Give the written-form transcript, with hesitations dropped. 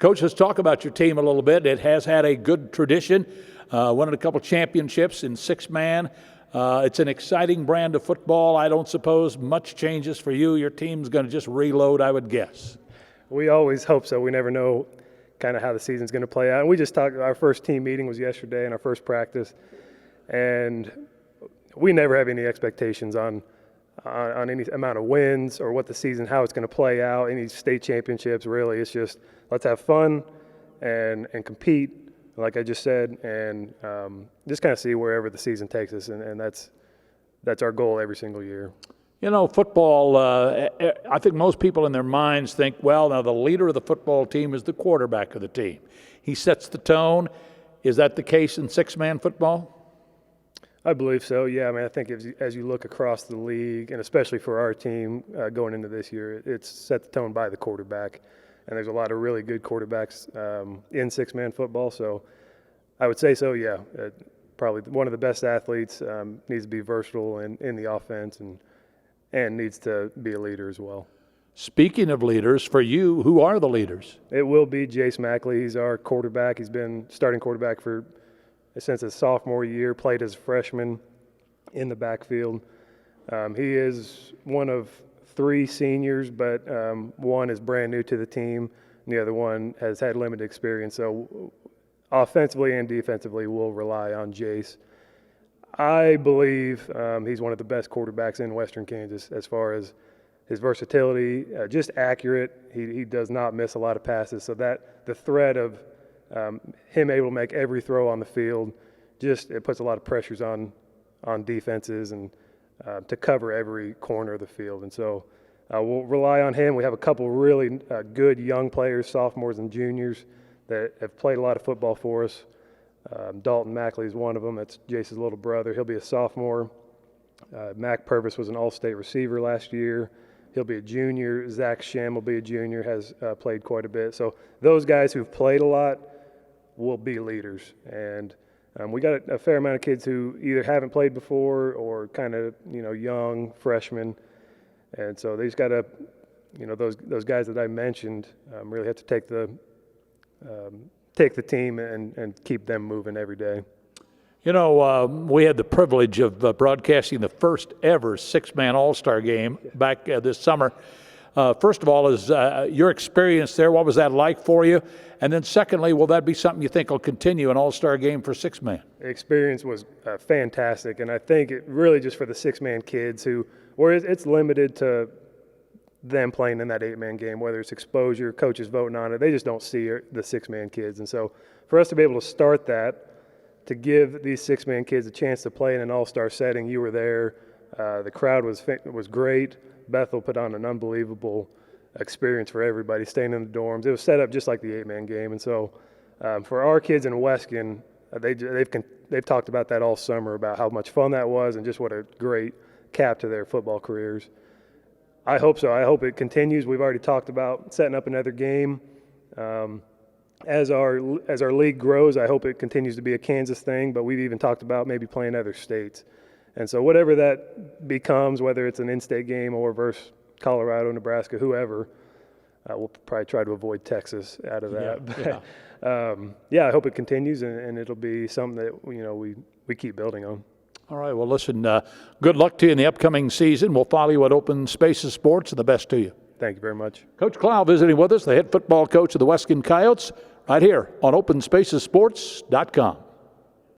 Coach, let's talk about your team a little bit. It has had a good tradition, winning a couple championships in six-man. It's an exciting brand of football. I don't suppose much changes for you. Your team's going to just reload, I would guess. We always hope so. We never know kind of how the season's going to play out. And we just talked, our first team meeting was yesterday and our first practice. And we never have any expectations on any amount of wins or what the season, how it's going to play out, any state championships, really. It's just let's have fun and compete, like I just said, and just kind of see wherever the season takes us. And that's our goal every single year. You know, football, I think most people in their minds think, well, now the leader of the football team is the quarterback of the team. He sets the tone. Is that the case in six-man football? I believe so, yeah. I mean, I think as you look across the league, and especially for our team going into this year, it's set the tone by the quarterback. And there's a lot of really good quarterbacks in six-man football. So I would say so, yeah. Probably one of the best athletes, needs to be versatile in the offense and needs to be a leader as well. Speaking of leaders, for you, who are the leaders? It will be Jace Mackley. He's our quarterback. He's been starting quarterback since his sophomore year, played as a freshman in the backfield. He is one of 3 seniors, but one is brand new to the team, and the other one has had limited experience. So offensively and defensively, we'll rely on Jace. I believe he's one of the best quarterbacks in Western Kansas as far as his versatility, just accurate. He does not miss a lot of passes. So that the threat of him able to make every throw on the field, it puts a lot of pressures on defenses and to cover every corner of the field. And so we'll rely on him. We have a couple really good young players, sophomores and juniors, that have played a lot of football for us. Dalton Mackley is one of them. That's Jace's little brother. He'll be a sophomore. Mac Purvis was an all-state receiver last year. He'll be a junior. Zach Shem will be a junior, has played quite a bit. So those guys who've played a lot will be leaders. And we got a fair amount of kids who either haven't played before or kind of, young freshmen. And so they just got to, those guys that I mentioned really have to take the team and keep them moving every day. We had the privilege of broadcasting the first ever six-man all-star game back this summer. First of all, is your experience there, what was that like for you? And then secondly, will that be something you think will continue, an all-star game for six-man? The experience was fantastic, and I think it really just for the six-man kids where it's limited to them playing in that 8-man game, whether it's exposure, coaches voting on it, they just don't see the six-man kids. And so for us to be able to start that, to give these six-man kids a chance to play in an all-star setting, you were there. The crowd was great. Bethel put on an unbelievable experience for everybody, staying in the dorms. It was set up just like the 8-man game. And so for our kids in Weskan, they've talked about that all summer, about how much fun that was and just what a great cap to their football careers. I hope so. I hope it continues. We've already talked about setting up another game. As our league grows, I hope it continues to be a Kansas thing, but we've even talked about maybe playing other states. And so whatever that becomes, whether it's an in-state game or versus Colorado, Nebraska, whoever, we'll probably try to avoid Texas out of that. Yeah, I hope it continues, and it'll be something that we keep building on. All right, well, listen, good luck to you in the upcoming season. We'll follow you at OpenSpaces Sports, and the best to you. Thank you very much. Coach Clow visiting with us, the head football coach of the Weskan Coyotes, right here on OpenSpacesSports.com.